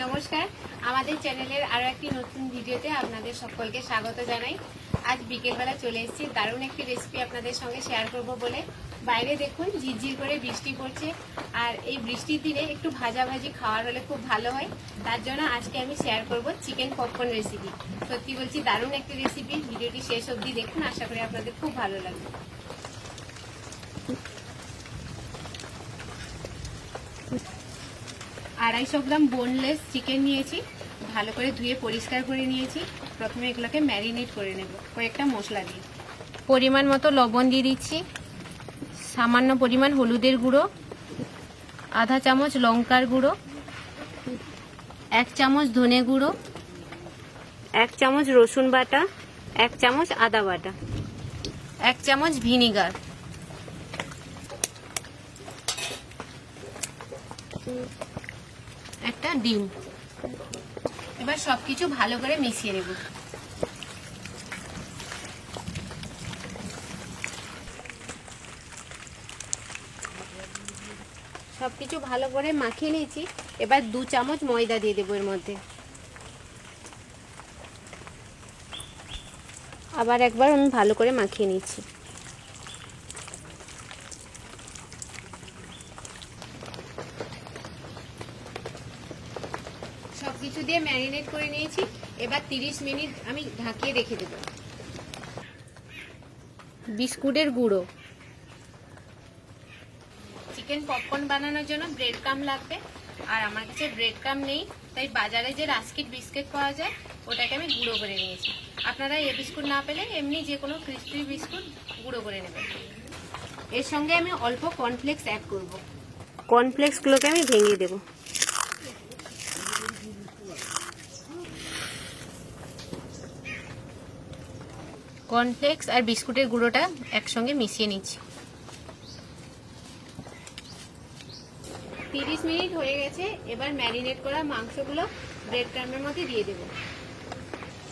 নমস্কার, আমাদের চ্যানেলের আরো একটি নতুন ভিডিওতে আপনাদের সকলকে স্বাগত জানাই। আজ বিকেলবেলা চলে এসেছি দারুণ একটি রেসিপি আপনাদের সঙ্গে শেয়ার করব বলে। বাইরে দেখুন ঝিরঝির করে বৃষ্টি পড়ছে, আর এই বৃষ্টির দিনে একটু ভাজাভাজি খাওয়ার হলে খুব ভালো হয়। তার জন্য আজকে আমি শেয়ার করব চিকেন পপকর্ন রেসিপি। সত্যি বলছি দারুণ একটি রেসিপি, ভিডিওটি শেষ অবধি দেখুন, আশা করি আপনাদের খুব ভালো লাগবে। 250 গ্রাম বোনলেস চিকেন নিয়েছি, ভালো করে ধুয়ে পরিষ্কার করে নিয়েছি। প্রথমে এগুলোকে ম্যারিনেট করে নেব কয়েকটা মশলা দিয়ে। পরিমাণ মতো লবণ দিয়ে দিচ্ছি, সামান্য পরিমাণ হলুদের গুঁড়ো, আধা চামচ লঙ্কার গুঁড়ো, 1 চামচ ধনে গুঁড়ো, 1 চামচ রসুন বাটা, 1 চামচ আদা বাটা, 1 চামচ ভিনিগার, একটা ডিম। এবার সবকিছু ভালো করে মিশিয়ে নেব। সবকিছু ভালো করে মাখিয়ে নিয়েছি, এবার 2 চামচ ময়দা দিয়ে দেবো এর মধ্যে। আবার একবার আমি ভালো করে মাখিয়ে নিচ্ছি। সবকিছু দিয়ে ম্যারিনেট করে নিয়েছি, এবার 30 মিনিট আমি ঢাকিয়ে রেখে দেব। বিস্কুটের গুঁড়ো, চিকেন পপকর্ন বানানোর জন্য ব্রেড ক্রাম্ব লাগবে, আর আমার কাছে ব্রেড ক্রাম্ব নেই, তাই বাজারে যে রাস্কিট বিস্কিট পাওয়া যায় ওটাকে আমি গুঁড়ো করে নিয়েছি। আপনারা এই বিস্কুট না পেলে এমনি যে কোনো ক্রিস্পি বিস্কুট গুঁড়ো করে নেবেন। এর সঙ্গে আমি অল্প কর্নফ্লেক্স অ্যাড করব। কর্নফ্লেক্সগুলোকে আমি ভেঙে দেব। কর্নফ্লেক্স আর বিস্কুটের গুঁড়োটা একসঙ্গে মিশিয়ে নিচ্ছি। 30 মিনিট হয়ে গেছে, এবার ম্যারিনেট করা মাংসগুলো ব্রেড ক্রাম্বের মধ্যে দিয়ে দেব।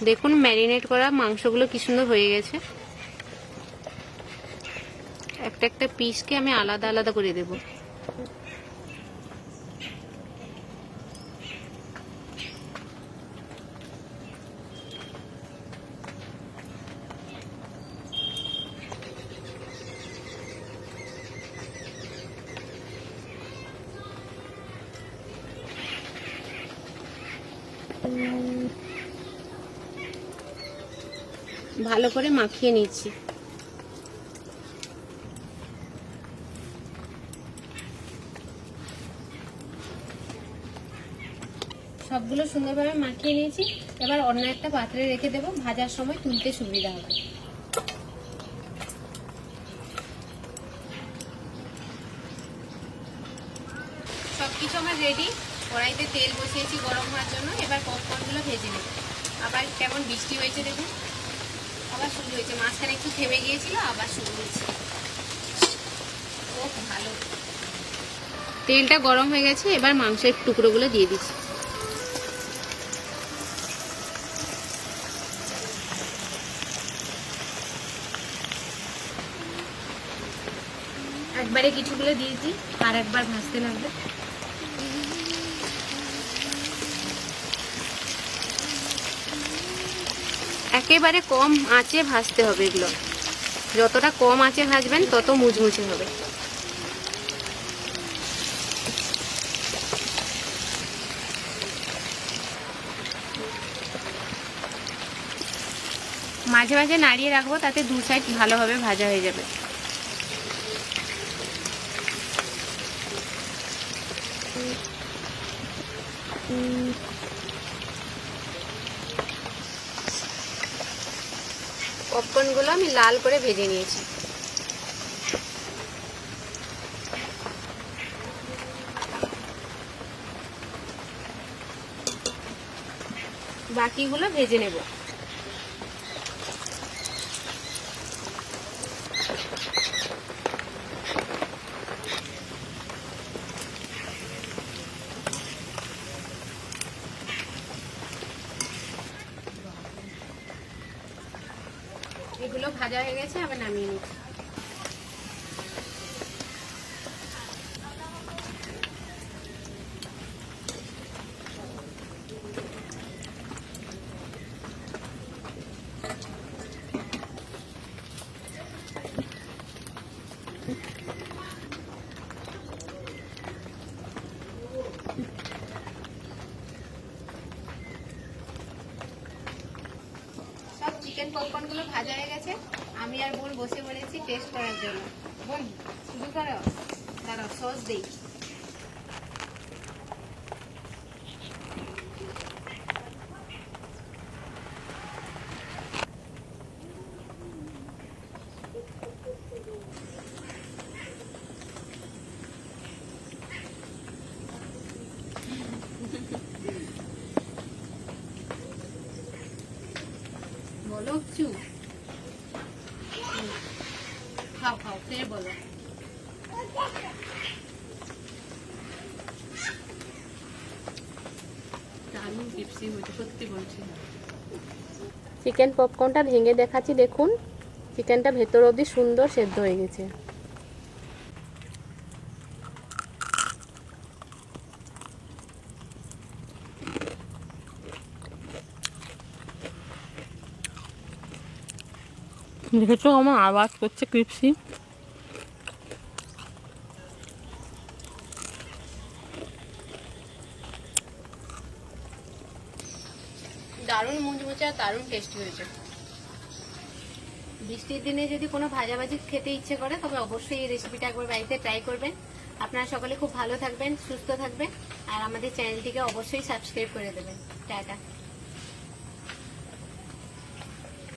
দেখুন ম্যারিনেট করা মাংসগুলো কি সুন্দর হয়ে গেছে। একটা একটা পিসকে আমি আলাদা আলাদা করে দেব। ভালো করে মাখিয়ে নিচ্ছি। সবগুলো সুন্দরভাবে মাখিয়ে নিয়েছি, এবার অন্য একটা পাত্রে রেখে দেব, ভাজার সময় তুলতে সুবিধা হবে। সবকিছু আমার রেডি। কড়াইতে তেল বসিয়েছি গরম হওয়ার জন্য, এবার পপকর্নগুলো ভেজে নেব। আবার কেমন বৃষ্টি হয়েছে দেখুন, আবার শুরু হয়েছে। মাঝখানে একটু থেমে গিয়েছিল, আবার শুরু হয়েছে। খুব ভালো, তেলটা গরম হয়ে গেছে, এবার মাংসের টুকরোগুলো দিয়ে দিচ্ছি। একবারে কিছুগুলো দিয়েছি, আর একবার ভাজতে লাগবে। একেবারে কম আঁচে ভাজতে হবে এগুলো, যতটা কম আঁচে ভাজবেন তত মুচমুচে হবে। মাঝে মাঝে নাড়িয়ে রাখবো, তাতে 2 সাইড ভালোভাবে ভাজা হয়ে যাবে। পপকর্নগুলো আমি লাল করে ভেজে নিয়েছি। বাকিগুলো ভেজে নেব। এগুলো ভাজা হয়ে গেছে, আবার নামিয়ে নিচ্ছি। চিকেন পপকর্নগুলো ভাজা হয়ে গেছে, আমি আর বোন বসে পড়েছি টেস্ট করার জন্য। বোন শুরু করো, দাঁড়াও সস দিই। বলো চু, খাও খাও ফের বলো। দারুণ টিপসি হয়েছে, সত্যি বলছি। চিকেন পপকর্নটা ভেঙে দেখাচ্ছি, দেখুন চিকেনটা ভেতর অবধি সুন্দর সেদ্ধ হয়ে গেছে। দেখেছো আমার আওয়াজ করছে ক্রিপসি। দারুণ মুচমুচে আর দারুণ টেস্টি হয়েছে। বৃষ্টির দিনে যদি কোনো ভাজাভাজি খেতে ইচ্ছে করে তবে অবশ্যই এই রেসিপিটা একবার বাড়িতে ট্রাই করবেন। আপনারা সকলে খুব ভালো থাকবেন, সুস্থ থাকবেন, আর আমাদের চ্যানেলটিকে অবশ্যই সাবস্ক্রাইব করে দেবেন। টাটা।